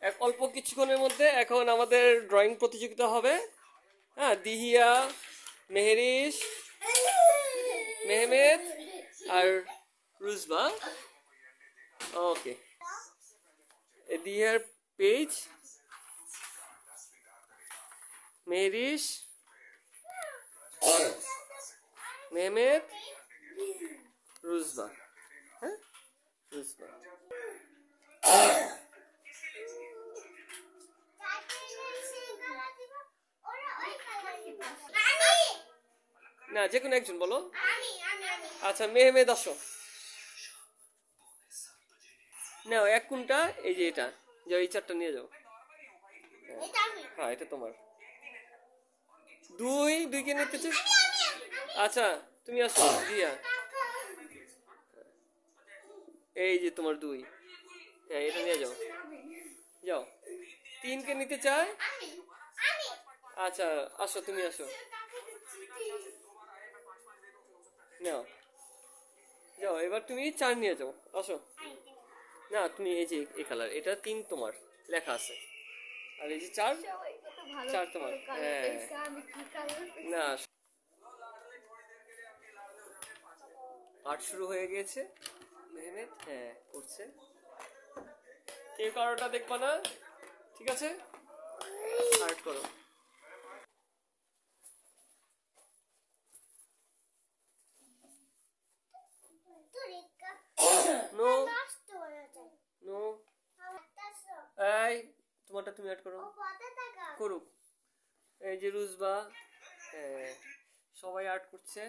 অল্প কিছুক্ষণের মধ্যে এখন আমাদের ড্রয়িং প্রতিযোগিতা হবে। হ্যাঁ, দিহিয়া, মেহেরিস, মেহমেদ আর রুজবা। ওকে, দিহিয়ার পেজ, মেহেরিস, মেহমেদ, রুজবা। হ্যাঁ, রুজবা। না, যে কোনো একজন বলো। আচ্ছা, মেহমেদ আসো। নাও এক কোনটা, এই যে এটা, যাও এই চারটা নিয়ে যাও। হ্যাঁ, এটা তোমার। দুই কে নিতে চাই। আচ্ছা, তুমি আসো দিয়া। এই যে তোমার দুই। হ্যাঁ, এটা নিয়ে যাও। যাও। তিনকে নিতে চাই। আচ্ছা, আসো, তুমি আসো। নাও, যাও, এবার তুমি চার নিয়ে যাও। আসো। না, তুমি এই যে এই কালার, এটা তিন তোমার লেখা আছে, আর এই যে চার, চার তোমার। হ্যাঁ, না, পাঠ শুরু হয়ে গিয়েছে। মেহমেদ হ্যাঁ করছে। কেউ কারোটা দেখবা না, ঠিক আছে? আর্ট করো। নো নো, এই তোমারটা তুমি আর্ট করো। করুক। এই যে রুজবা, হ্যাঁ, সবাই আর্ট করছে।